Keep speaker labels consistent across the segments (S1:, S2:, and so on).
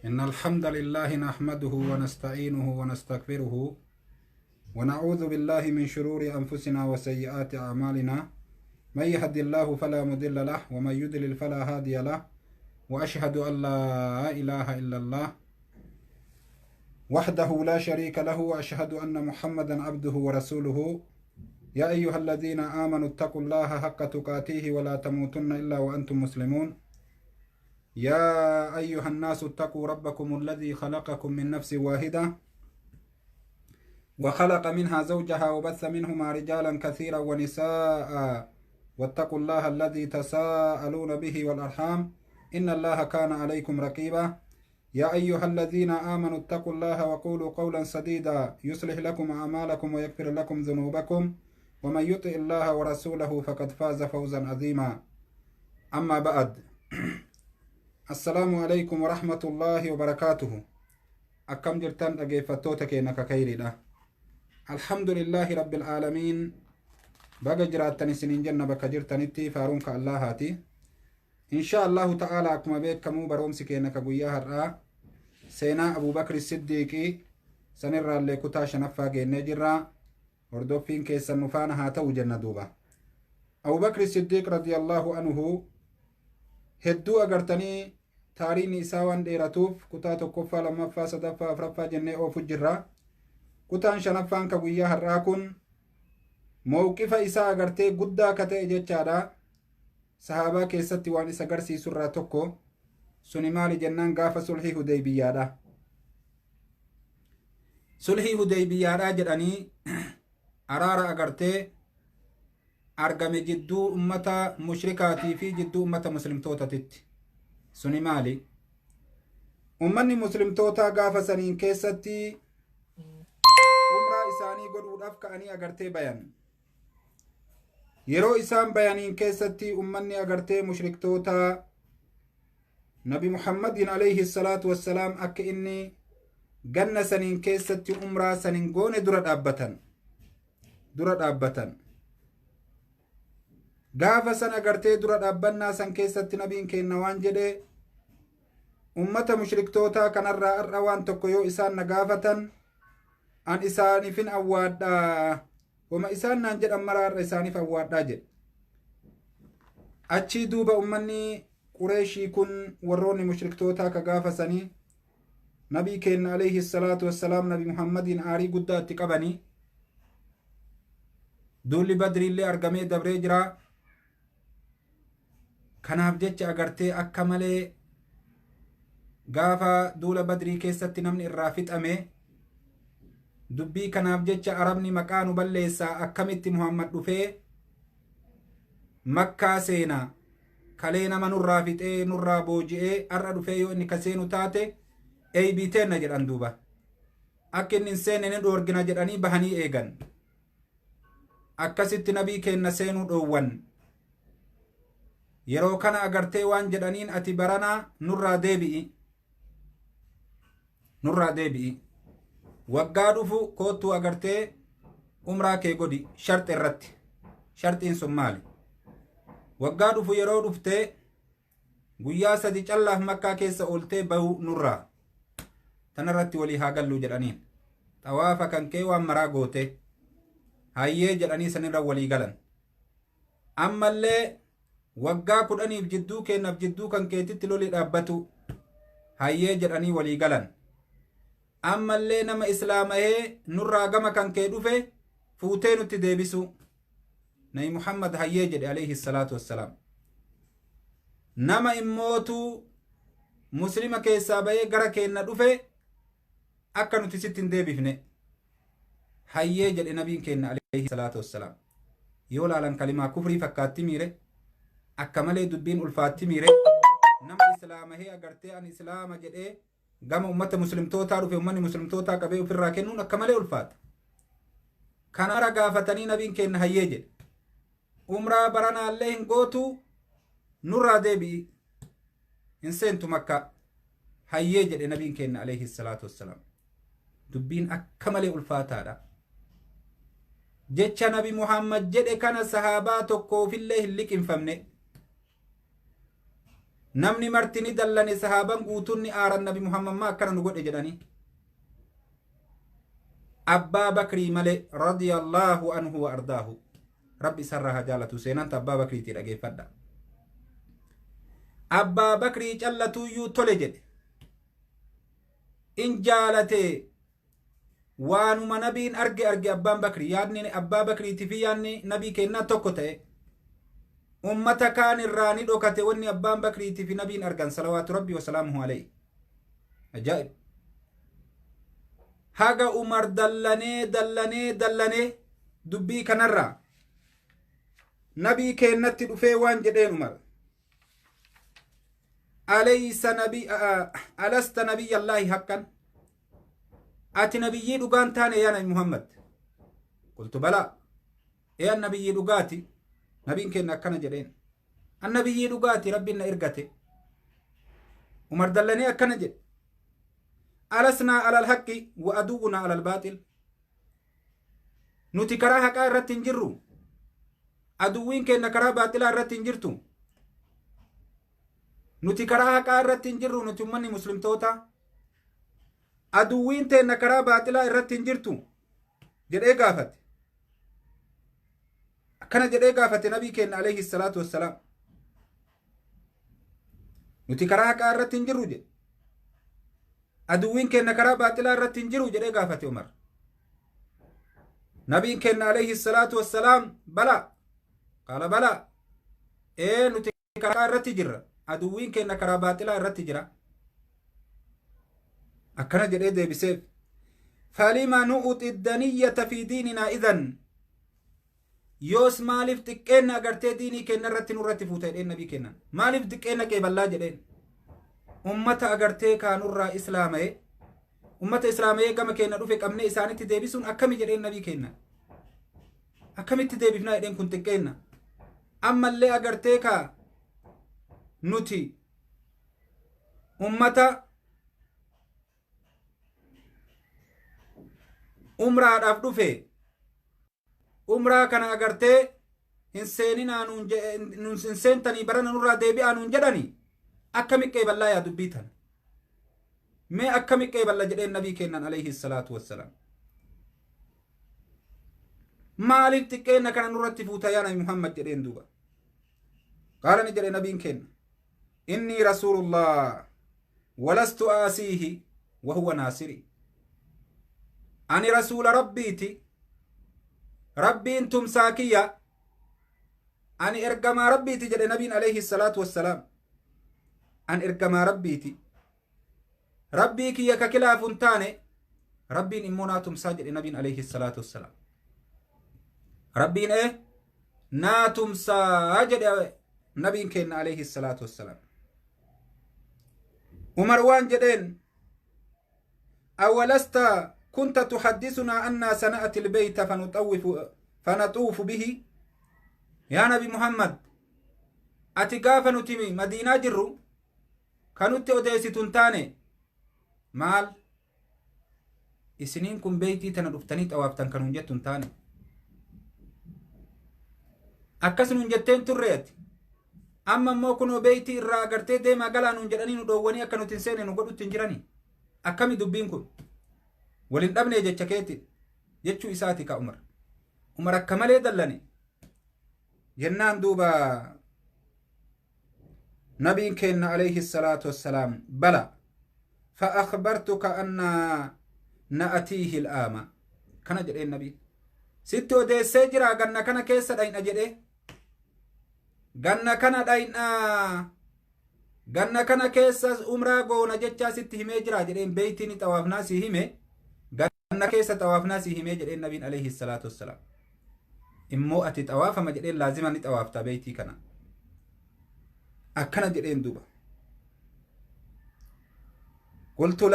S1: إن الحمد لله نحمده ونستعينه ونستغفره ونعوذ بالله من شرور أنفسنا وسيئات أعمالنا. من يهد الله فلا مضل له ومن يضلل فلا هادي له، وأشهد أن لا إله إلا الله وحده لا شريك له، وأشهد أن محمدا عبده ورسوله. يا أيها الذين آمنوا اتقوا الله حق تقاته ولا تموتن إلا وأنتم مسلمون. يا أيها الناس اتقوا ربكم الذي خلقكم من نفس واحدة وخلق منها زوجها وبث منهما رجالا كثيرا ونساء، واتقوا الله الذي تساءلون به والأرحام إن الله كان عليكم رقيبا. يا أيها الذين آمنوا اتقوا الله وقولوا قولا سديدا يصلح لكم أعمالكم ويغفر لكم ذنوبكم، ومن يطع الله ورسوله فقد فاز فوزا عظيما. أما بعد، السلام عليكم ورحمة الله وبركاته. أكم جرتان أجيفتوتك إنك كيرنا. الحمد لله رب العالمين. بقى جراتني سنين جنة بك جرتنتي فارونك الله هاتي إن شاء الله تعالى. أكما بيك كمو برومسك إنك قوياها الرأى سينا أبو بكر الصديقي سنرى اللي كتاش نفاق النجرة وردوفين كيسا نفانا هاتو جنة دوبة. أبو بكر الصديق رضي الله عنه hedduu agartanii taariin isaa waan dheeratuuf kutaa tokkoffaa lammaffaa sadaffaa afuraffaa jennee oofu jirra. kutaan shanaffaan ka guyyaa har'aa kun mawqifa isaa agartee guddaa akka ta'e jechaadha. sahaabaa keessatti waan isa agarsiisurraa tokko suni maali jennaan gaafa sulhii hudeybiyaadha. sulhii hudeybiyaadha jedhanii araara agartee argame jidduu ummata mushrikaatii fi jidduu ummata muslimtootatitti. suni maali? ummanni muslimtootaa gaafa saniin keessatti umraa isaanii godhuudhaaf ka'anii agartee bayan. yeroo isaan bayaniin keessatti ummanni agartee mushriktootaa nabi muhammadin alayhi salaatu wassalaam akka inni ganna saniin keessatti umraa saniin goone dura dhaabbatan. gaafa san agartee dura dhaabbannaa san keessatti nabiin kenna waan jedhe ummata mushriktootaa kanarraa har'a waan tokko yoo isaan na gaafatan an isaanifin awwaadhaa, wama isaan naan jedhan maraa har'a isaaniif awwaadhaa jedhe. achii duuba ummanni qureeshii kun warroonni mushriktootaa ka gaafa sanii nabii kenna alayhi salaatu wassalaam nabi muhammadiin aarii guddaa itti qabanii. duulli badriillee argamee dabree jira. kanaaf jecha agartee akka malee gaafa duula badrii keessatti namni irraa fixame dubbii kanaaf jecha arabni maqaa nu balleessaa akkamitti muhammad dhufee makkaa seenaa kalee nama nurraa fixee nurraa booji'ee har'a dhufee yoo inni kaseenu taate eeybiteenna jedhan duuba. akka inni hin seenne ni dhoorgina jedhanii bahanii eegan. akkasitti nabii kenna seenuu dhoowwan. yeroo kana agartee waan jedhaniin ati baranaa nurraa deebi'i, waggaa dhufu koottuu agartee umraa kee godhi sharxi irratti. sharxiin sun maali? waggaa dhufu yeroo dhuftee guyyaa 3 callaaf makkaa keessa ooltee bahu nurraa. tanarratti walii haa galluu jedhaniin. xawaafa kan kee waan maraa goote hayyee jedhanii sanirra walii galan. ammallee waggaa 10 jidduu kennaaf jidduu kan keetitti loli dhaabbatu hayyee jedhanii walii galan. ammallee nama islaamahee nurraa gama kan kee dhufe fuutee nutti deebisu. nabi muhammad hayyee jedhe alayhi salaatu wassalaam. nama immootu muslima keessaa bahee gara keenna dhufe akka nuti sitti hin deebifne hayyee jedhe nabiin kenna alayhi salaatu wassalaam. yoo laalan kalimaa kufrii fakkaatti miire akka malee dubbiin ulfaatti miire nama islaamahee agartee an islaama jedhee gama ummata muslimtootaa dhufe ummanni muslimtootaa qabee ofirraa kennuun akka malee ulfaata. kanara gaafatanii nabiin kenna hayyee jedhe umraa baranaallee hin gootu nurraa deebi'i hin seentu makka hayyee jedhe nabiin kenna alayhi salaatu wassalaam. dubbiin akka malee ulfaataadha. jecha nabi muhammad jedhe kana sahaabaa tokkoofillee hin liqinfamne. namni martini dallane sahaaban guutunni aaran nabi muhammad ma akkana nu godhe jedhani abbaa bakrii male radiyallaahu anhu wa ardaahu rabbi sarra hajaalatu seenanta abbaa bakriiti dhageeffadha abbaa bakrii callatuuyyuu tole jedhe in jaalate waanuma nabiin arge abbaan bakrii yaadni abbaa bakriiti fi yaadni nabii kennaa tokko ta'e ummata kaan irraa ni dhokate wanni abbaan bakriiti fi nabiin argan salawaatu rabbi wasalaamuhu alayhi ajaa'ib haga umar dallanee dubbii kanarraa nabii kennatti dhufee waan jedheen umar alasta nabiyyallaahi haqqan ati nabiyyii dhugaan taane yaa nabi muhammad qultu balaa an nabiyyii dhugaati nabiin kenna akkana jedheen an nabiyyii dhugaati rabbiin na ergate umar dallanee akkana jedhe alasnaa alal haqqi wa aduwwunaa alal baaxil nuti karaa haqaa irratti hin jirru aduwwiin kenna karaa baaxilaa irratti hin jirtu nuti karaa haqaa irratti hin jirru nuti ummanni muslimtoota aduwwiin teenna karaa baaxilaa irratti hin jirtu jedhee gaafate akkana jedhee gaafate nabii kenna alayhi salaatu wassalaam nuti karaa haqaa irratti hin jirru jedhe aduwwiin kenna karaa baaxilaa irratti hin jiru jedhee gaafate umar nabiin kenna alayhi salaatu wassalaam bala qaala bala nuti karaa irratti jirra aduwwiin kenna karaa baaxilaa irratti jira akkana jedhee deebiseef falima nu'uti daniyyata fi diininaa idan yoos maaliif xiqqeenna agartee diinii kenna irratti nurratti fuuta jedheen nabii kennan maaliif xiqqeenna qeeballaa jedheen ummata agartee kaanurraa islaama'e ummata islaama'ee gama kenna dhufe qabnee isaanitti deebisuun akkami jedheen nabii kennan akkamitti deebifnaa jedheen kun xiqqeenna ammallee agartee kaa nuti ummata umraadhaaf dhufe umraa kana agartee hin seeninaa nuun hin seentanii barana nurraa deebi'aa nuun jedhani akkami qeeballaa yaa dubbii tan mee akkami qeeballa jedheen nabii kennan alayhi salaatu wassalaam maaliif xiqqeenna kana nurratti fuuta yaa nabi muhammad jedheen duuba qaala ni jedhe nabiin kenna innii rasuulullah walastu aasiihi wa huwa naasiri ani rasuula rabbiiti rabbiin tumsaa kiyya ani ergamaa rabbiiti jedhe nabiin alayhi salaatu wassalaam an ergamaa rabbiiti rabbii kiyya ka kilaafu hin taane rabbiin immoo naa tumsaa jedhe nabiin alayhi salaatu wassalaam rabbiin naa tumsaa jedhe nabiin kenna alayhi salaatu wassalaam umar waan jedheen awalasta كنت تحدثنا أننا سنأتي البيت فنطوف به يا نبي محمد أتقاف نتمي مدينة جرو كانت أديسي تنتاني مال إسنين كن بيتي تنرفتني توابتن كانوا جت تنتاني أكسن جتين تريت أما مو كنو بيتي الراغرتي ديما قالا ننجراني ندواني أكنو تنسيني نقودو تنجراني أكامي دبينكم walin dhabne jecha keetti jechuu isaati ka umar akka malee dallane jennaan duuba nabiin kenna alayhi salaatu wassalaam bala fa akhbartuka anna na'atiihi al'aama kana jedheen nabiin sitti odeessee jira ganna kana keessa dhayna jedhe ganna kana dhayna ganna kana keessa umraa goona jechaa sitti himee jira jedheen beeytiini xawaafnaa si hime ganna keessa xawaafnaa si himee jedheen nabiin alayhi salaatu wassalaam immoo ati xawaafama jedheen laazima ni xawaafta beeytii kana akkana jedheen duuba qultu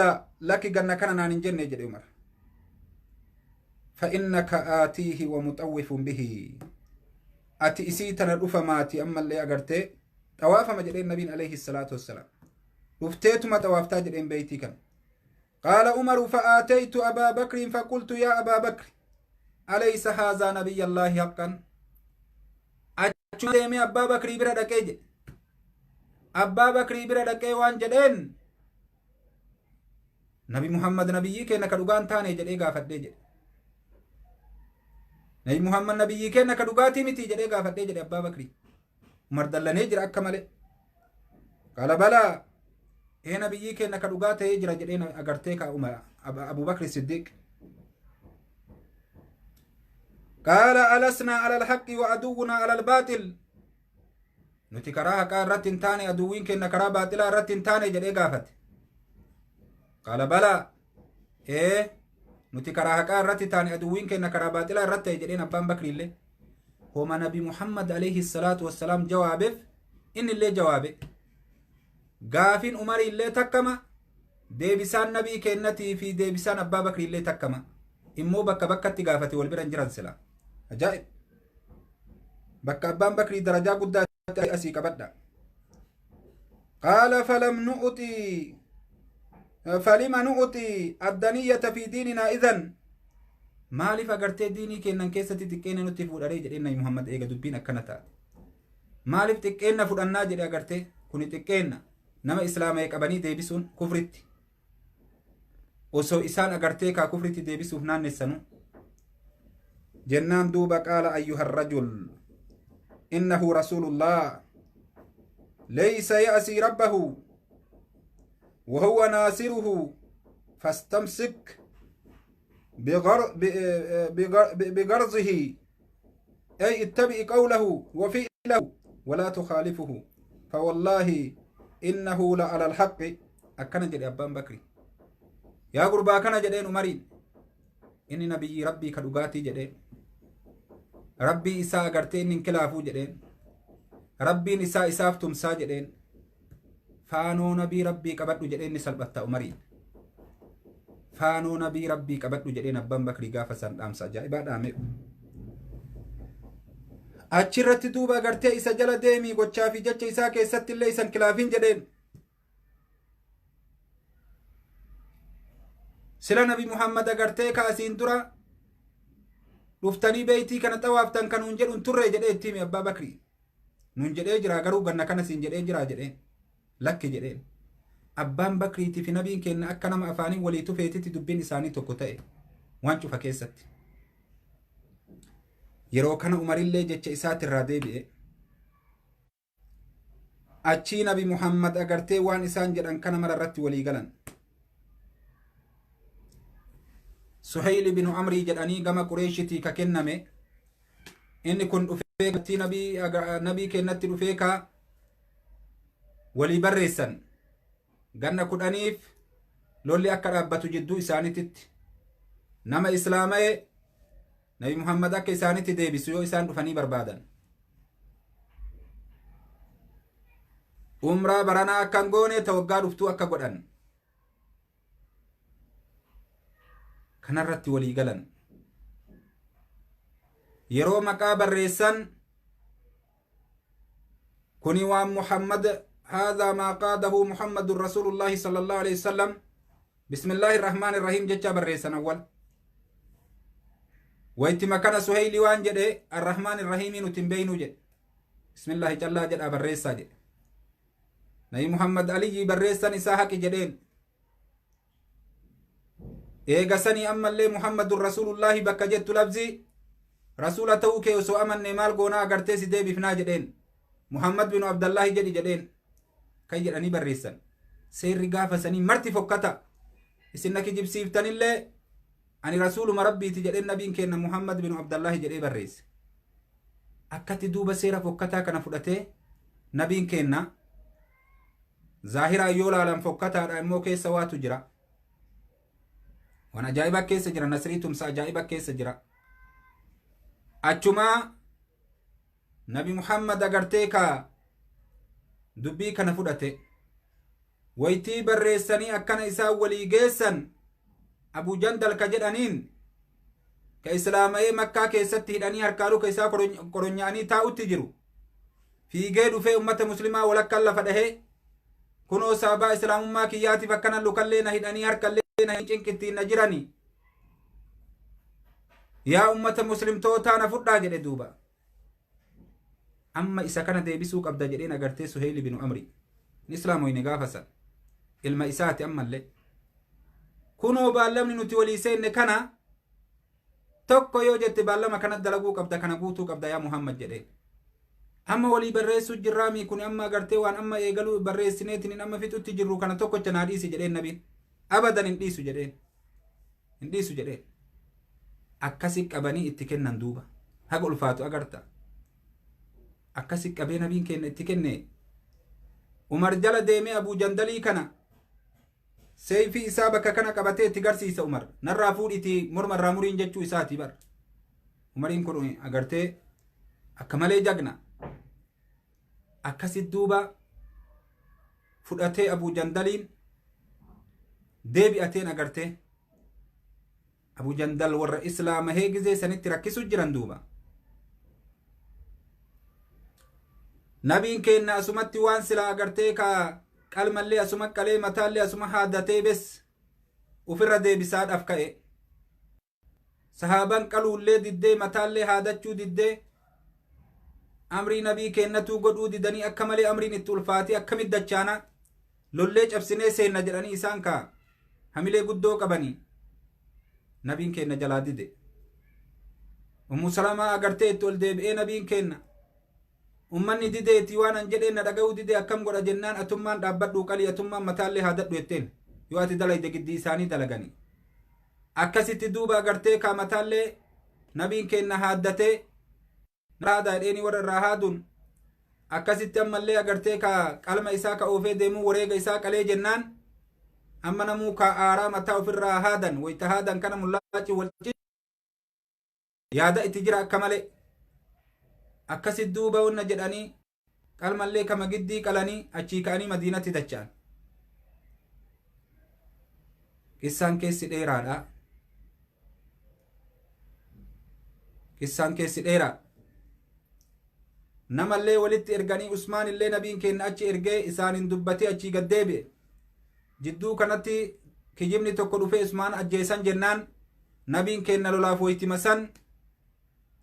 S1: laki ganna kana naan hin jenne jedhe umar fa innaka aatiihi wa muxawwifun bihi ati isii tana dhufa maati ammallee agartee xawaafama jedheen nabiin alayhi salaatu wassalaam dhufteetuma xawaaftaa jedheen beeytii kana قال عمر فآتيت أبا بكر فقلت يا أبا بكر أليس هذا نبي الله حقا أجو ديمي أبا بكر برا دكيج abbaa bakrii bira dhaqee waan jedheen nabi muhammad nabiyyi keenya ka dhugaan taane jedhee gaafadhee jedhe nabi muhammad nabiyyi keenya ka dhugaatii miti jedhee gaafadhee jedhe abbaa bakrii umar dallanee jira akka malee qaala balaa nabiyyi keenya ka dhugaa ta'ee jira jedhee agartee ka umar abu bakri siddiq qaala alasnaa ala alhaqqi wa aduwwunaa ala albaaxil nuti karaa haqaa irratti hin taane aduwwiin keenya karaa baaxilaa irratti hin taane jedhee gaafate qaala balaa nuti karaa haqaa irratti taane aduwwiin keenya karaa baaxilaa irratti ta'e jedheen abbaan bakri illee homa nabi muhammad alayhi salaatu wassalaam jawaabeef inni illee jawaabe gaafin umar illee takkama deebisaan nabii kennatii fi deebisaan abbaa bakri illee takkama immoo bakka bakkatti gaafate wal bira hin jiran sila ajaa'ib bakka abbaan bakri darajaa guddaa asii qabadha qaala falima nu'ti addaniyyata fi diininaa idhan maaliif agartee diinii kennan keessatti xiqqeenya nutti fuudharee jedheen nabi muhammad eega dubbiin akkana taate maaliif xiqqeenna fudhannaa jedhe agartee kuni xiqqeenna nama islaama'ee qabanii deebisuun kufritti osoo isaan agartee kaa kufritti deebisuuf naannessanu jennaan duuba qaala ayyuha rajul innahu rasulullah laysa ya'si rabbahu وهو ناصره فاستمسك بغرضه أي اتبع قوله وفعله ولا تخالفه فوالله إنه لعلى الحق أكنا جدي أبان بكري يا قربا كنا جدين أمرين إني نبي ربي كدوغاتي جدين ربي إساء قرتين انكلافو جدين ربي إساء إسافتم سا جدين faanoo nabii rabbii qabadhu jedheen ni salphatta umariin faanoo nabii rabbii qabadhu jedheen abbaan bakrii gaafa san dhaamsa ajaa'ibaa dhaame achirratti duuba agartee isa jala deemii gochaa fi jecha isaa keessatti illee isan kilaafiin jedheen sila nabi muhammad agartee kaasiin dura dhuftanii beeytii kana xawaaftan kan nuun jedhun turre jedhee ittimi abbaa bakrii nuun jedhee jira garuu ganna kana siin jedhee jira jedheen lakki jedheen abbaan bakriitii fi nabiin kenna akka nama afaaniin walii tufeetitti dubbiin isaanii tokko ta'e waan cufa keessatti yeroo kana umarillee jecha isaati irraa deebi'e achii nabi muhammad agartee waan isaan jedhan kana mara irratti walii galan suhayl bin amrii jedhanii gama qureeshitii ka kenname inni kun dhufee gatti nabii kennatti dhufee ka walii barreessan ganna 10 lolli akka dhaabbatu jidduu isaaniititti nama islaama'e nabi muhammad akka isaanitti deebisu yoo isaan dhufanii barbaadan umraa baranaa akkan goone ta waggaa dhuftuu akka godhan kanarratti walii galan yeroo maqaa barreessan kuni waan muhammad هذا ما قاده محمد رسول الله صلى الله عليه وسلم بسم الله الرحمن الرحيم جتشا بريسان أول ويتما كان سهيل وان جده الرحمن الرحيم نتنبين جد بسم الله جل جل بريسا جد نبي محمد علي بريسان إساحك جدين إيغسني أما اللي محمد رسول الله بك جدت لفظي رسول توكي وسو أمن نمال قونا أغرتيسي دي بفنا جدين محمد بن عبد الله جدي جدين كي جدني بريسان سير رقافة سنين مرتي فكتا إسنك جبسيفتن اللي أني رسول مربي تجدين نبين كينا محمد بن عبد الله جدي بريس أكتي دوبا سيرا فكتا كان فلته نبين كينا ظاهرة يولا لم فكتا أمو كيسا واتو جرا وانا جايبا كيسا جرا نسريتم سا جايبا كيسا جرا أجمع نبي محمد أغرتيكا dubbii kana fudhate waytii barreessanii akkana isaa walii geessan abu jandal ka jedhaniin ka islaama'ee makkaa keessatti hidhanii harkaa luka isaa koronyaanii taa'utti jiru fiigee dhufee ummata muslimaa walakkaan lafa dhahee kunoo saabaa islaamummaa kiyyaatiif akkana lukallee na hidhanii harkallee na cinqittiin na jirani yaa ummata muslimtootaa na fudhaa jedhe duuba amma isa kana deebisuu qabda jedheen agartee suhayl bin amri islaamu inni gaafasan ilma isaati ammallee kunoo baallamni nuti walii seenne kana tokko yoo jette baallama kana dalaguu qabda kana guutuu qabda yaa Muhammad jedheen amma walii barreessu jirraamii kun amma agartee waan amma eegaluu barreessineetiin amma fixutti jirru kana tokkocha naa dhiisi jedheen nabiin abadan hin dhiisu jedheen akkasi qabanii itti kennan duuba haga ulfaatu agarta akkasi qabee nabiin kenna itti kenne Umar jala deemee Abuu Jandalii kana seeyfii isaa bakka kana qabatee itti garsiisa Umar narraa fuudhiti morma irraa muriin jechuu isaati bar Umariin kun agartee akka malee jagna akkasit duuba fudhatee Abuu Jandaliin deebi'ateen agartee Abuu Jandal warra islaama heegizee sanitti rakkisu jiran duuba nabiin kenna asumatti waan sila agartee ka qalmallee asuma qalee mataallee asuma haadatee bes ufirra deebisaadhaaf ka'e sahaaban qaluullee diddee mataallee haadachuu diddee amrii nabii kennatuu godhuu didanii akka malee amriin itti ulfaatee akkamit dachaana lollee cabsinee seenna jedhanii isaan kaa hamilee guddoo qabanii nabiin kenna jalaa dide Ummu Salamaa agartee itti ol deebi'ee nabiin kenna ummanni dideeti waan an jedheen na dhaga'uu dide akkam godha jennaan atummaan dhaabbadhuu qalii atummaan mataallee haadadhu jetteen yoo ati dalayde giddii isaanii dalaganii akkasitti duuba agartee kaa mataallee nabiin kenna haaddatee naraada jedheeni warra irraa haaduun akkasitti ammallee agartee kaa qalma isaa ka oofee deemuu wareega isaa qalee jennaan amma namuu kaa aaraa mataa ofirraa haadan wayta haadan kana mullaaci walci yaada itti jira akka malee akkasit duuba wonna jedhanii qalmallee kama giddii qalanii achii ka'anii madiinatti dacha'an qissaan keessi dheeraa namallee walitti erganii Usmaan illee nabiin kenna achi ergee isaanin dubbatee achii gaddeebi'e jidduu kanatti kijibni tokko dhufee Usmaan ajjeesan jennaan nabiin kenna lolaaf waytima san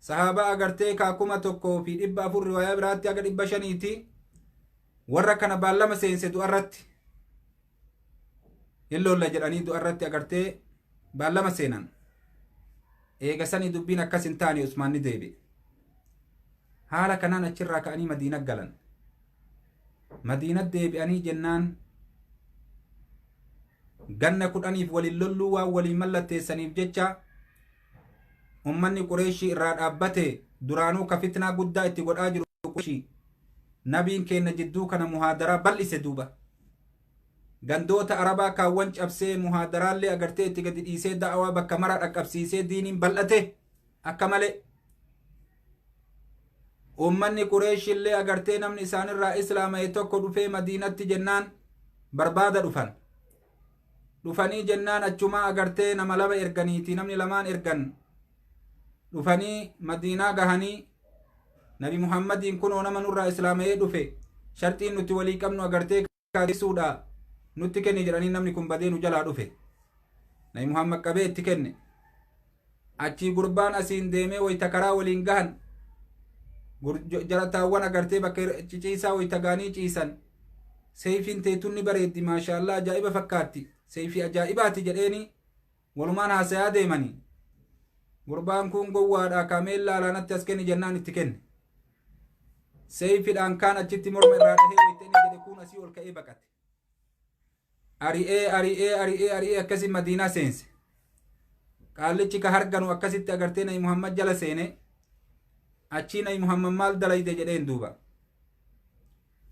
S1: sahaaba agartee kaakuma 1,400 riwaayaa biraatti aga 500ti warra kana baallama seense du'arratti yelloolla jedhanii du'arratti agartee baallama seenan eegasanii dubbiin akkas hin taane Usmaan ni deebi'e haala kanaan achirraa ka'anii Madiina galan Madiina deebi'anii jennaan ganna 10 waliin lolluu waan waliin mallatteessaniif jecha ummanni Qureeshii irraa dhaabbate duraanuu ka fitnaa guddaa itti godhaa jiru Qureeshii nabiin kenna jidduu kana muhaadaraa bal'ise duuba gandoota arabaa kaawwan cabsee muhaadaraallee agartee itti gadi dhiisee da'awaa bakka mara dhaqqabsiisee diiniin bal'ate akka malee ummanni Qureeshillee agartee namni isaanirraa islaama'e tokko dhufee Madiinatti jennaan barbaada dhufanii jennaan achumaa agartee nama lama erganiiti namni lamaan ergan dhufanii Madiinaa gahanii nabi Muhammadiin kunoo nama nurraa islaama'ee dhufe sharxiin nuti walii qabnu agartee kaadisuudha nutti kenni jedhanii namni kun badee nu jalaa dhufe nabi Muhammad qabee itti kenne achii gurbaan asiin deemee wayta karaa waliin gahan jarataawwan agartee bakka ciciisaa wayta gaanii ciisan seeyfiin teetunni bareeddi maashaallah ajaa'iba fakkaatti seeyfii ajaa'ibaati jedheeni walumaan haasayaa deemanii gurbaan kun gowwaadha kaameel laalaanatti as kenni jennaan itti kenne seeyfiidhaan kaan achitti morma irraa dhahee waytanii jedhe kun asii ol ka'ee baqate ari'ee akkasi Madiinaa seense qaallichi ka harganu akkasitti agartee nabi Muhammad jala seene achii nabi Muhammad maal dalayde jedheen duuba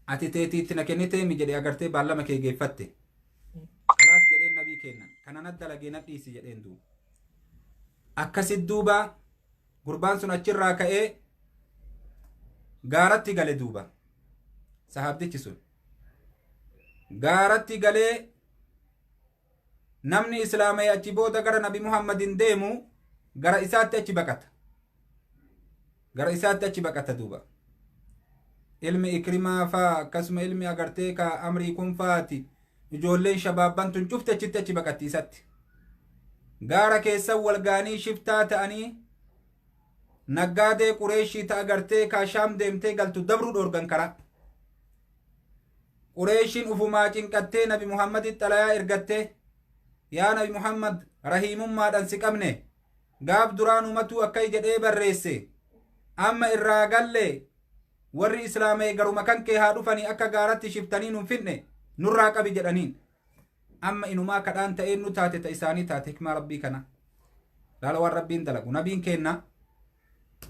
S1: ati teetiitti na kenniteemi jedhe agartee baallama kee geeffatte kalaas jedheen nabii kennan kananat dalagee na dhiisi jedheen duuba akkasit duuba gurbaan sun achirraa ka'ee gaaratti gale duuba sahaabdichi sun gaaratti galee namni islaamee achi booda gara nabi Muhammadin deemu gara isaatti achi baqata duuba ilmi Ikrimaa faa akkasuma ilmi agartee ka amrii kun faati ijoolleen shabaabban tun cufte achitti achi baqatti isatti gaara keessan walgaanii shiftaa ta'anii naggaadee Qureeshii ta'a agartee ka Shaam deemtee galtu dabruu dhoorgan karaa qureeshin ufumaa cinqattee nabi muhammaditti xalayaa ergatte yaa nabi muhammad rahiimummaadhaan si qabne gaaf duraanumatu akkay jedhee barreesse amma irraa galle warri islaamee garuma kan kee haa dhufanii akka gaaratti shiftanii nun finne nurraa qabi jedhaniin amma inumaa kadhaan ta'een nu taate ta isaanii taate hikmaa rabbii kana laala waan rabbiin dalagu nabiin kenna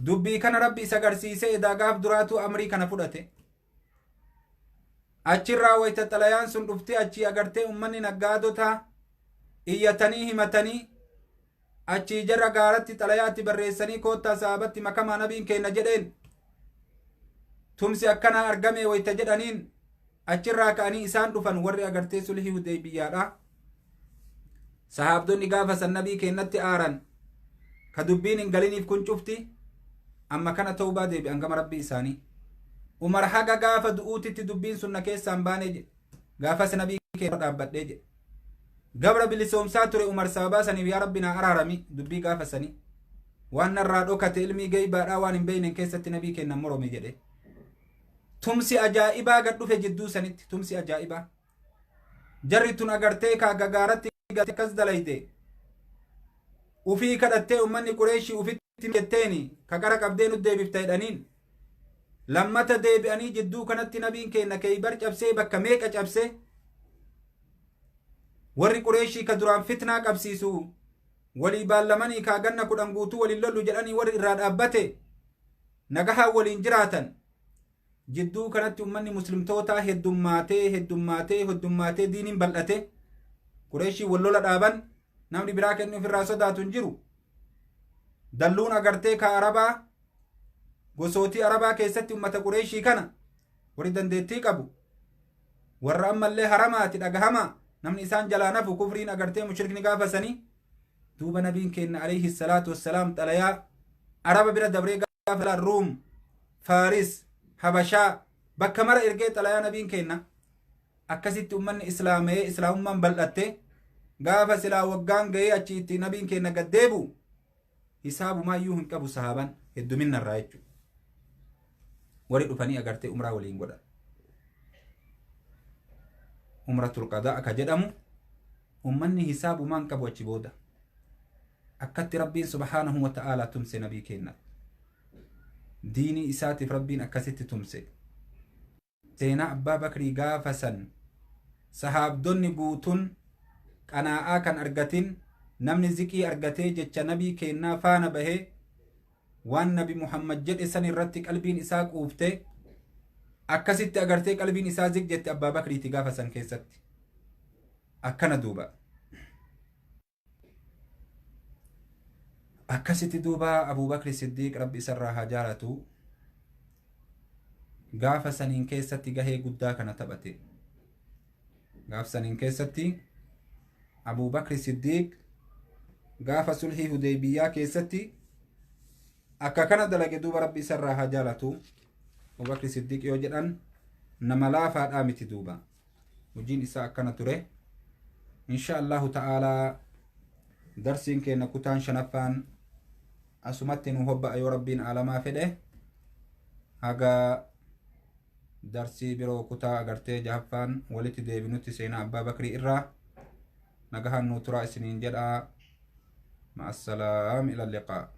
S1: dubbii kana rabbi isa agarsiise edaa gaaf duraatu amrii kana fudhate achirraa wayta xalayaan sun dhufte achii agartee ummanni naggaadota iyyatanii himatanii achii jarra gaaratti xalayaatti barreessanii koottaa sahabatti makamaa nabiin kenna jedheen tumsi akkana argame wayta jedhaniin achirraa ka'anii isaan dhufan warri agartee sulhii Hudaybiyaadha sahaabdonni gaafa san nabii kennatti aaran ka dubbiin hin galiniif kun cufti amma kana tawbaa deebi'an gama rabbii isaanii umar haga gaafa du'uutitti dubbiin sunna keessaan baanee jedhe gaafas nabii kenna dhaabbadhee jedhe gabra bilisoomsaa ture umar sababaa saniif yaa rabbi naa araarami dubbii gaafa sanii waan narraa dhokate ilmii gaybaadhaa waan hin beeynen keessatti nabii kennan morome jedhe tumsi ajaa'ibaa gad dhufe jidduu sanitti tumsi ajaa'ibaa jarri tun agartee kaa gagaaratti akkas dalayde ufii kadhattee ummanni qureeshii ufitti jetteeni ka qara qabdee nu deebifta jedhaniin lammata deebi'anii jidduu kanatti nabiin kenna keeybar cabsee bakka meeqa cabse warri qureeshii ka duraan fitnaa qabsiisu walii baallamanii kaa ganna 10 guutuu waliin lollu jedhanii warri irraa dhaabbate nagahaa waliin jiraatan jidduu kanatti ummanni muslimtootaa heddummaatee diiniin bal'ate qureeshii wal lola dhaaban namni biraa kennu ofirraa sodaatu hin jiru dalluun agartee ka arabaa gosootii arabaa keessatti ummata qureeshii kana warri dandeettii qabu warra ammallee haramaati dhagahamaa namni isaan jalaa nafu kufriin agartee mushrikni gaafasanii duuba nabiin kenna alayhi salaatu wassalaam xalayaa araba bira dabree gaafa ruum faaris habashaa bakka mara ergee xalayaa nabiin kenna akkasitti ummanni islaamummaan bal'atte gaafa silaa waggaan ga'ee achi itti nabiin kenna gaddeebu hisaabumayyuu hin qabu sahaban hedduminarraa jechuudha warri dhufanii agartee umraa waliin godhan umratul qadaa akka jedhamu ummanni hisaabumaan qabu achi booda akkatti rabbiin subhaanahu wa ta'aalaa tumse nabii kenna diinii isaatiif rabbiin akkasitti tumse seenaa abbaa bakrii gaafa san sahaabdonni guutuun qanaa'aa kan argatin namni ziqii argatee jecha nabii kennaa faana bahee waan nabi muhammad jedhe san irratti qalbiin isaa quufte akkasitti agartee qalbiin isaa ziq jette abbaa bakriiti gaafa san keessatti akkana duuba akkasitti duuba abuu bakri siddiiq rabbi isarraa haa jaalatu gaafa saniin keessatti gahee guddaa kana taphate gaafa saniin keessatti abuu bakri siddiiq gaafa sulhii Hudaybiyaa keessatti akka kana dalage duuba rabbi isarraa haa jaalatu abuu bakri siddiiq yoo jedhan nama laafaadhaa miti duuba hojiin isaa akkana ture insha allahu ta'aalaa darsiin keenya kutaan 5ffaan asumatti nu hobba'a yoo rabbiin aalamaa fedhe haga darsii biroo kutaa agartee 6ffaan walitti deebinutti seenaa abbaa bakrii irraa nagahan nu turaa isiniin jedhaa مع السلام إلى اللقاء